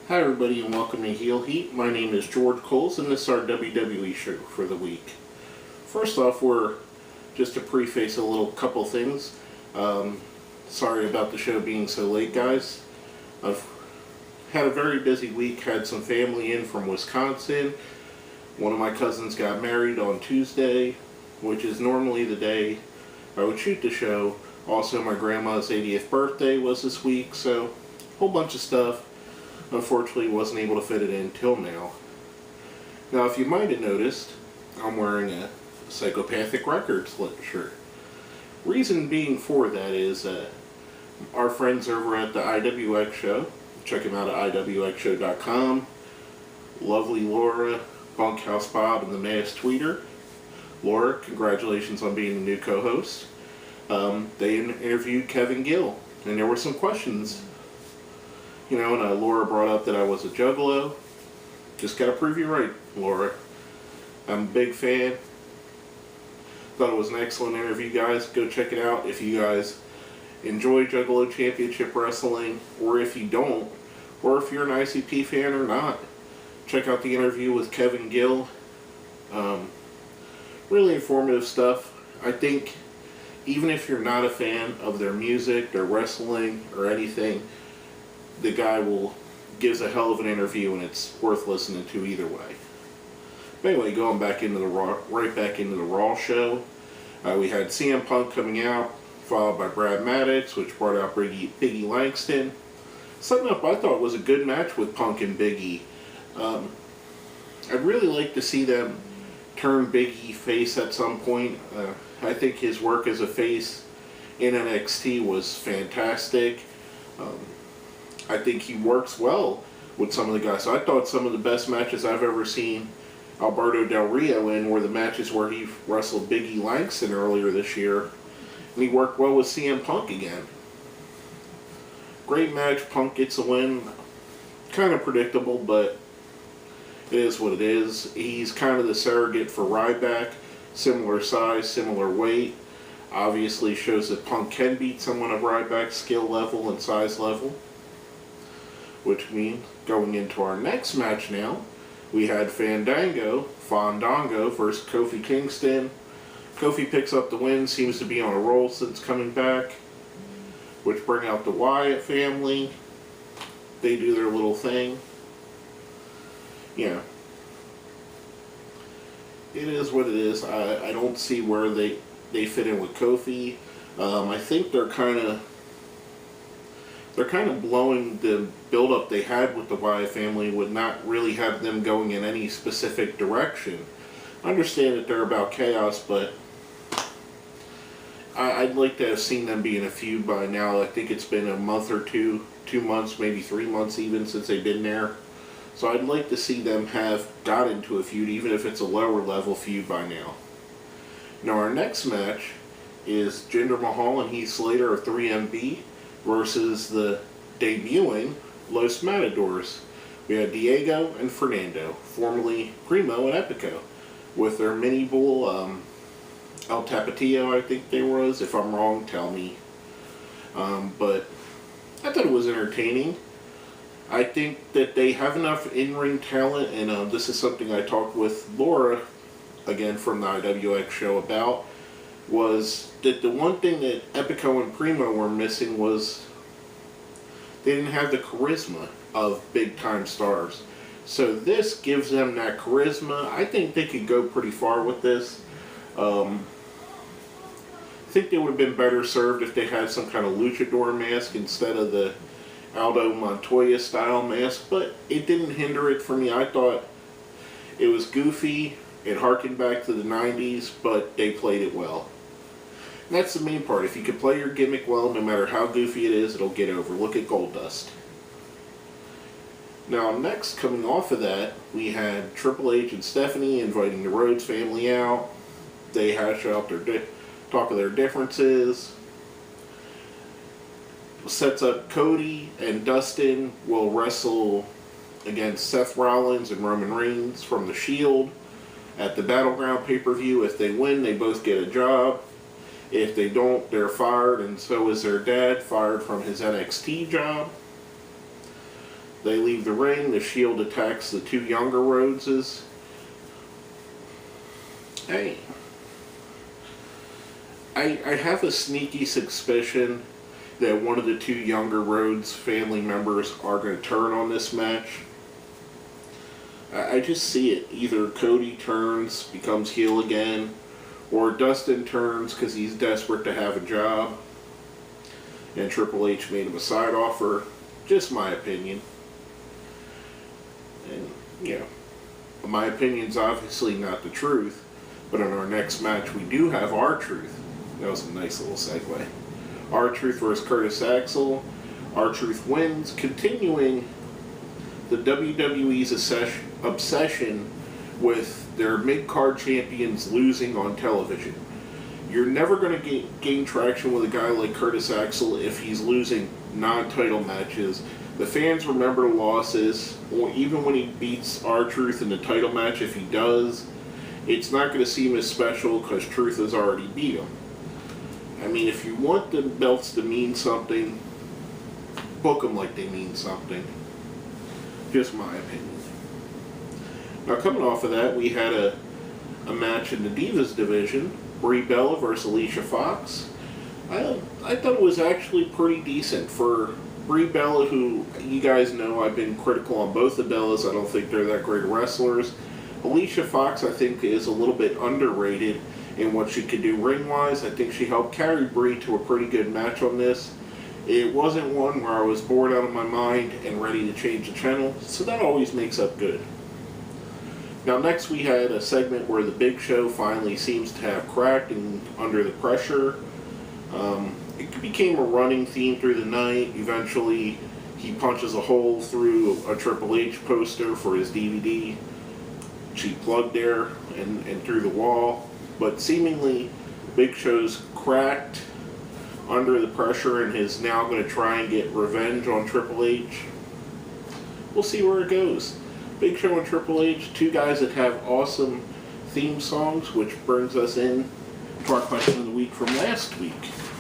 Hi everybody and welcome to Heel Heat. My name is George Coles and this is our WWE show for the week. First off, just to preface a little couple things. Sorry about the show being so late, guys. I've had a very busy week, had some family in from Wisconsin. One of my cousins got married on Tuesday, which is normally the day I would shoot the show. Also, my grandma's 80th birthday was this week, so a whole bunch of stuff. Unfortunately, wasn't able to fit it in till now. Now, if you might have noticed, I'm wearing a Psychopathic Records shirt. Reason being for that is our friends over at the IWX show. Check them out at iwxshow.com. Lovely Laura, Bunkhouse Bob, and the Masked Tweeter. Laura, congratulations on being the new co-host. They interviewed Kevin Gill, and there were some questions. You know, and Laura brought up that I was a juggalo. Just gotta prove you right, Laura. I'm a big fan. Thought it was an excellent interview, guys. Go check it out if you guys enjoy Juggalo Championship Wrestling, or if you don't, or if you're an ICP fan or not. Check out the interview with Kevin Gill. Really informative stuff. I think even if you're not a fan of their music, their wrestling, or anything, the guy gives a hell of an interview, and it's worth listening to either way. But anyway, going back into the Raw show, we had CM Punk coming out, followed by Brad Maddox, which brought out Biggie Langston. Setting up, I thought, was a good match with Punk and Biggie. I'd really like to see them turn Biggie face at some point. I think his work as a face in NXT was fantastic. I think he works well with some of the guys. So I thought some of the best matches I've ever seen Alberto Del Rio in were the matches where he wrestled Biggie Langston earlier this year. And he worked well with CM Punk again. Great match. Punk gets a win. Kind of predictable, but it is what it is. He's kind of the surrogate for Ryback. Similar size, similar weight. Obviously shows that Punk can beat someone of Ryback's skill level and size level. Which means, going into our next match now, we had Fandango versus Kofi Kingston. Kofi picks up the win, seems to be on a roll since coming back. Which bring out the Wyatt family. They do their little thing. Yeah. It is what it is. I don't see where they fit in with Kofi. I think they're kind of blowing the build-up they had with the Wyatt family, would not really have them going in any specific direction. I understand that they're about chaos, but I'd like to have seen them be in a feud by now. I think it's been a month or 2 months, maybe 3 months even, since they've been there. So I'd like to see them have got into a feud, even if it's a lower level feud by now. Now our next match is Jinder Mahal and Heath Slater of 3MB versus the debuting Los Matadors. We had Diego and Fernando, formerly Primo and Epico, with their mini bull, El Tapatio, I think they was. If I'm wrong, tell me. But I thought it was entertaining. I think that they have enough in-ring talent, and this is something I talked with Laura, again from the IWX show, about, was that the one thing that Epico and Primo were missing was they didn't have the charisma of big-time stars. So this gives them that charisma. I think they could go pretty far with this. I think they would have been better served if they had some kind of luchador mask instead of the Aldo Montoya style mask, but it didn't hinder it for me. I thought it was goofy. It harkened back to the 90s, but they played it well. And that's the main part. If you can play your gimmick well, no matter how goofy it is, it'll get over. Look at Goldust. Now, next, coming off of that, we had Triple H and Stephanie inviting the Rhodes family out. They hash out talk of their differences. Sets up Cody and Dustin will wrestle against Seth Rollins and Roman Reigns from the Shield at the Battleground pay-per-view. If they win, they both get a job. If they don't, they're fired, and so is their dad, fired from his NXT job. They leave the ring. The Shield attacks the two younger Rhodeses. Hey, I have a sneaky suspicion that one of the two younger Rhodes family members are going to turn on this match. I just see it. Either Cody turns, becomes heel again, or Dustin turns because he's desperate to have a job, and Triple H made him a side offer. Just my opinion. And, you know, my opinion's obviously not the truth, but in our next match we do have R-Truth. That was a nice little segue. R-Truth versus Curtis Axel. R-Truth wins, continuing the WWE's obsession with their mid-card champions losing on television. You're never going to gain traction with a guy like Curtis Axel if he's losing non-title matches. The fans remember the losses, or even when he beats R-Truth in the title match, if he does, it's not going to seem as special because Truth has already beat him. I mean, if you want the belts to mean something, book them like they mean something. Just my opinion. Now, coming off of that, we had a match in the Divas division. Brie Bella versus Alicia Fox. I thought it was actually pretty decent for Brie Bella, who you guys know I've been critical on both the Bellas. I don't think they're that great wrestlers. Alicia Fox, I think, is a little bit underrated in what she could do ring-wise. I think she helped carry Brie to a pretty good match on this. It wasn't one where I was bored out of my mind and ready to change the channel, so that always makes up good. Now next we had a segment where the Big Show finally seems to have cracked and under the pressure. It became a running theme through the night. Eventually he punches a hole through a Triple H poster for his DVD. She plugged there and through the wall. But seemingly Big Show's cracked under the pressure and is now going to try and get revenge on Triple H. We'll see where it goes. Big Show and Triple H, two guys that have awesome theme songs, which brings us in to our question of the week from last week.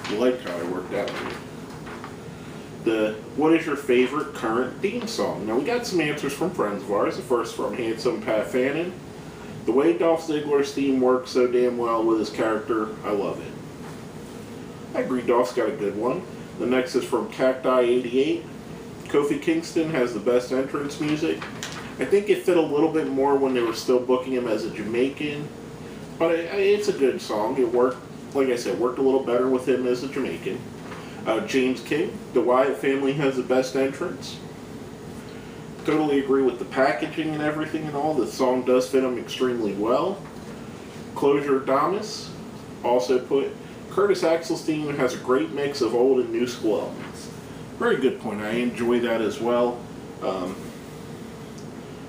You liked how I worked that one. What is your favorite current theme song? Now, we got some answers from friends of ours. The first from Handsome Pat Fannin. The way Dolph Ziggler's theme works so damn well with his character, I love it. I agree, Dolph's got a good one. The next is from Cacti88. Kofi Kingston has the best entrance music. I think it fit a little bit more when they were still booking him as a Jamaican, but it's a good song. It worked, like I said, worked a little better with him as a Jamaican. James King, the Wyatt family has the best entrance. Totally agree with the packaging and everything and all. The song does fit him extremely well. Closure Damas also put, Curtis Axel's theme has a great mix of old and new school elements. Very good point. I enjoy that as well.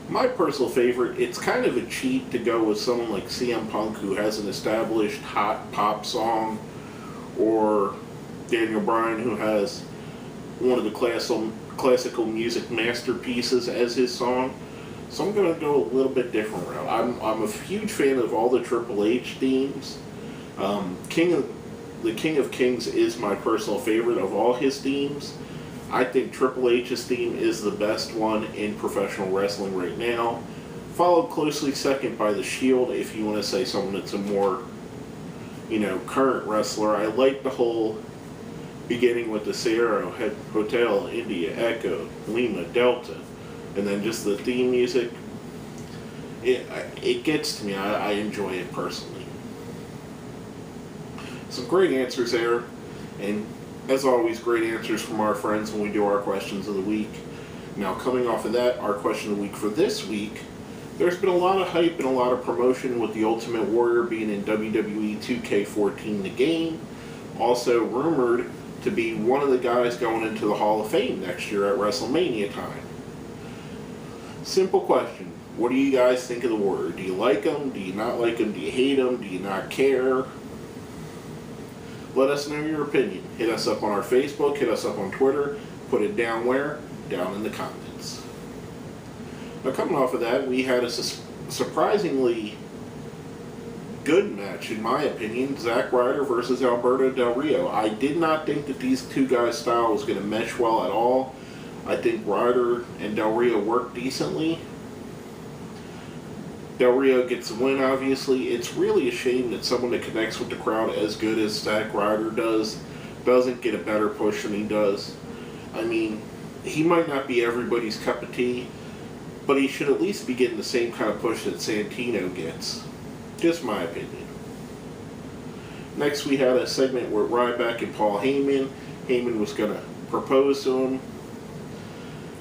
My personal favorite, it's kind of a cheat to go with someone like CM Punk, who has an established hot pop song, or Daniel Bryan, who has one of the classical music masterpieces as his song. So I'm going to go a little bit different route. I'm a huge fan of all the Triple H themes. The King of Kings is my personal favorite of all his themes. I think Triple H's theme is the best one in professional wrestling right now. Followed closely second by The Shield, if you want to say someone that's a more, current wrestler. I like the whole beginning with the Sierra Hotel, India, Echo, Lima, Delta, and then just the theme music. It gets to me. I enjoy it personally. Some great answers there, and as always, great answers from our friends when we do our questions of the week. Now, coming off of that, our question of the week for this week, there's been a lot of hype and a lot of promotion with the Ultimate Warrior being in WWE 2K14 the game. Also rumored to be one of the guys going into the Hall of Fame next year at WrestleMania time. Simple question. What do you guys think of the Warrior? Do you like him? Do you not like him? Do you hate him? Do you not care? Let us know your opinion. Hit us up on our Facebook, hit us up on Twitter, put it down where? Down in the comments. Now, coming off of that, we had a surprisingly good match, in my opinion. Zack Ryder versus Alberto Del Rio. I did not think that these two guys' style was going to mesh well at all. I think Ryder and Del Rio work decently. Del Rio gets the win, obviously. It's really a shame that someone that connects with the crowd as good as Zack Ryder doesn't get a better push than he does. I mean, he might not be everybody's cup of tea, but he should at least be getting the same kind of push that Santino gets. Just my opinion. Next, we had a segment with Ryback and Paul Heyman. Heyman was going to propose to him.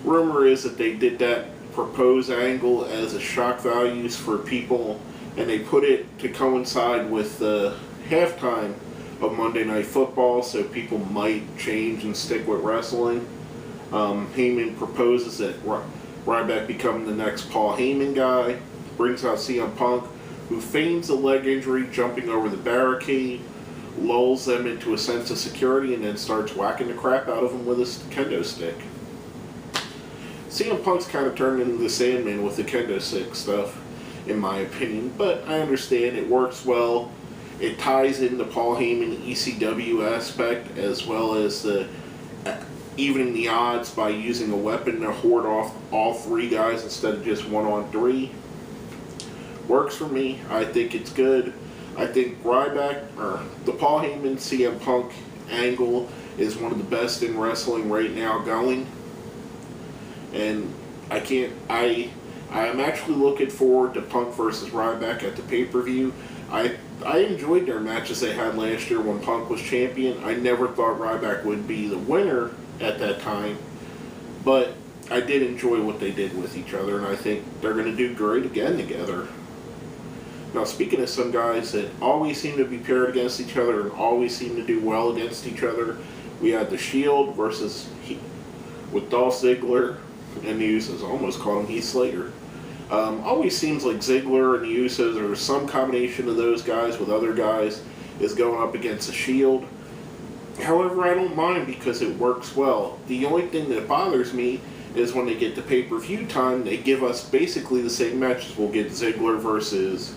Rumor is that they did that propose angle as a shock values for people, and they put it to coincide with the halftime of Monday Night Football, so people might change and stick with wrestling. Heyman proposes that Ryback become the next Paul Heyman guy, brings out CM Punk, who feigns a leg injury jumping over the barricade, lulls them into a sense of security, and then starts whacking the crap out of them with a kendo stick. CM Punk's kind of turned into the Sandman with the kendo stick stuff, in my opinion, but I understand it works well. It ties in the Paul Heyman ECW aspect, as well as the evening the odds by using a weapon to hoard off all three guys instead of just 1-on-3. Works for me. I think it's good. I think the Paul Heyman CM Punk angle is one of the best in wrestling right now going. And I'm actually looking forward to Punk versus Ryback at the pay-per-view. I enjoyed their matches they had last year when Punk was champion. I never thought Ryback would be the winner at that time, but I did enjoy what they did with each other, and I think they're going to do great again together. Now, speaking of some guys that always seem to be paired against each other and always seem to do well against each other, we had The Shield with Dolph Ziggler and the Usos. I almost called him Heath Slater. Always seems like Ziggler and the Usos, or some combination of those guys with other guys, is going up against The Shield. However, I don't mind because it works well. The only thing that bothers me is when they get to pay-per-view time, they give us basically the same matches. We'll get Ziggler versus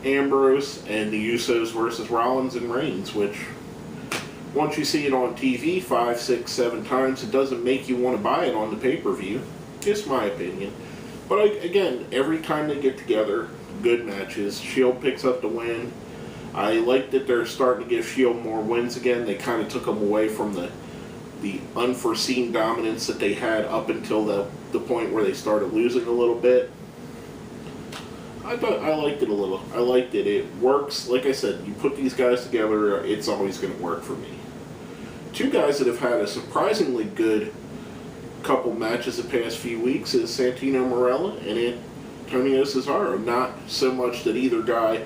Ambrose and the Usos versus Rollins and Reigns, which once you see it on TV 5, 6, 7 times, it doesn't make you want to buy it on the pay-per-view. Just my opinion. But again, every time they get together, good matches. Shield picks up the win. I like that they're starting to give Shield more wins again. They kind of took them away from the unforeseen dominance that they had up until the point where they started losing a little bit. I liked it a little. I liked it. It works. Like I said, you put these guys together, it's always going to work for me. Two guys that have had a surprisingly good couple matches the past few weeks is Santino Marella and Antonio Cesaro. Not so much that either guy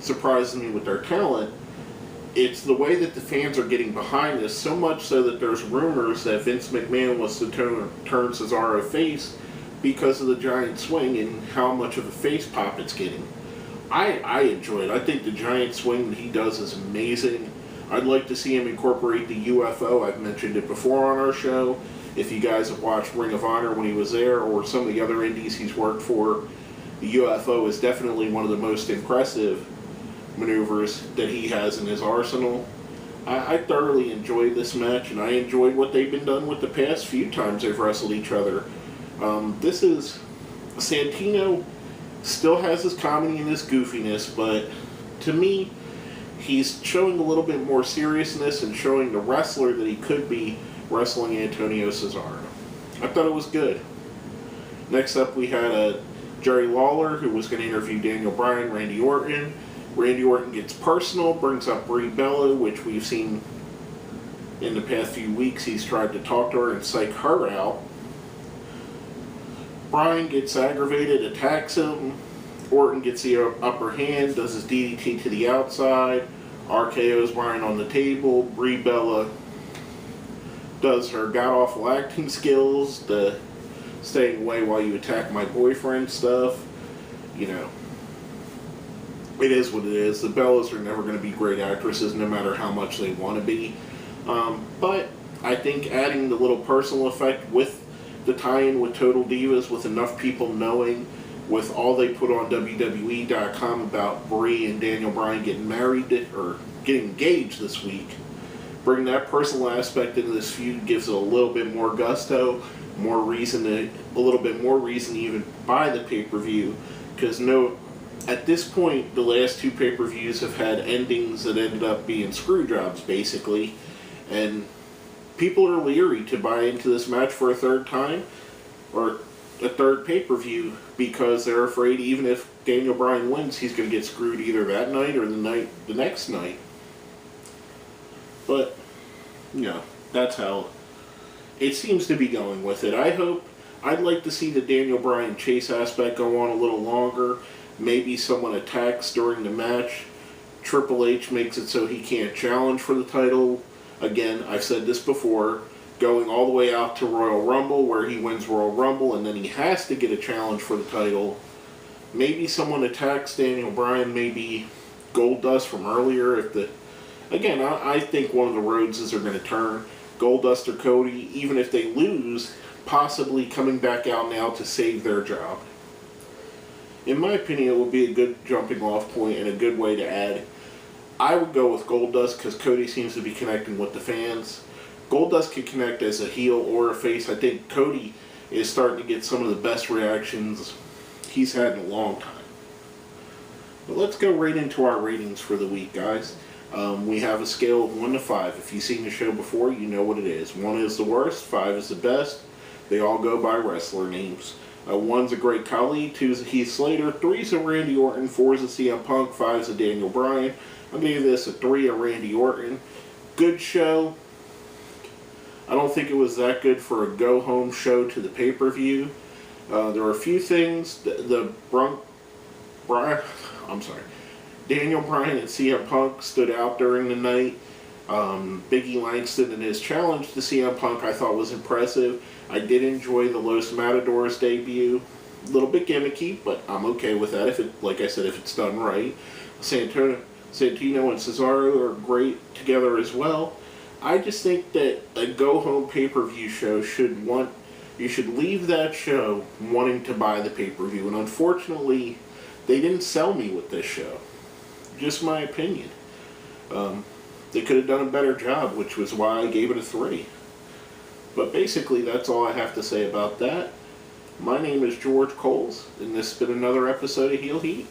surprises me with their talent. It's the way that the fans are getting behind this, so much so that there's rumors that Vince McMahon was to turn Cesaro face because of the giant swing and how much of a face pop it's getting. I enjoy it. I think the giant swing that he does is amazing. I'd like to see him incorporate the UFO. I've mentioned it before on our show. If you guys have watched Ring of Honor when he was there, or some of the other indies he's worked for, the UFO is definitely one of the most impressive maneuvers that he has in his arsenal. I thoroughly enjoyed this match, and I enjoyed what they've been done with the past few times they've wrestled each other. This is Santino still has his comedy and his goofiness, but to me, he's showing a little bit more seriousness and showing the wrestler that he could be wrestling Antonio Cesaro. I thought it was good. Next up, we had Jerry Lawler, who was going to interview Daniel Bryan, Randy Orton. Randy Orton gets personal, brings up Brie Bella, which we've seen in the past few weeks. He's tried to talk to her and psych her out. Bryan gets aggravated, attacks him. Orton gets the upper hand, does his DDT to the outside, RKO's Bryan on the table. Brie Bella does her god-awful acting skills, the staying away while you attack my boyfriend stuff. You know, it is what it is. The Bellas are never going to be great actresses no matter how much they want to be. But I think adding the little personal effect with the tie-in with Total Divas, with enough people knowing, with all they put on WWE.com about Brie and Daniel Bryan getting married or getting engaged this week, Bring that personal aspect into this feud gives it a little bit more gusto, a little bit more reason to even buy the pay-per-view. Because at this point, the last two pay-per-views have had endings that ended up being screw jobs, basically. And people are leery to buy into this match for a third time, or a third pay-per-view, because they're afraid even if Daniel Bryan wins, he's going to get screwed either that night or the next night. But, that's how it seems to be going with it. I'd like to see the Daniel Bryan chase aspect go on a little longer. Maybe someone attacks during the match. Triple H makes it so he can't challenge for the title. Again, I've said this before, going all the way out to Royal Rumble, where he wins Royal Rumble, and then he has to get a challenge for the title. Maybe someone attacks Daniel Bryan, maybe Goldust from earlier. Again, I think one of the Rhodeses are going to turn. Goldust or Cody, even if they lose, possibly coming back out now to save their job. In my opinion, it would be a good jumping off point and a good way to add. I would go with Goldust because Cody seems to be connecting with the fans. Goldust can connect as a heel or a face. I think Cody is starting to get some of the best reactions he's had in a long time. But let's go right into our ratings for the week, guys. We have a scale of 1 to 5. If you've seen the show before, you know what it is. 1 is the worst, 5 is the best. They all go by wrestler names. 1's a Great Khali, 2's a Heath Slater, 3's a Randy Orton, 4's a CM Punk, 5's a Daniel Bryan. I'll give this a 3, a Randy Orton. Good show. I don't think it was that good for a go-home show to the pay-per-view. There were a few things. Daniel Bryan and CM Punk stood out during the night. Biggie Langston and his challenge to CM Punk I thought was impressive. I did enjoy the Los Matadors debut. A little bit gimmicky, but I'm okay with that like I said, if it's done right. Santino and Cesaro are great together as well. I just think that a go-home pay-per-view show you should leave that show wanting to buy the pay-per-view. And unfortunately, they didn't sell me with this show. Just my opinion. They could have done a better job, which was why I gave it a 3. But basically, that's all I have to say about that. My name is George Coles, and this has been another episode of Heel Heat.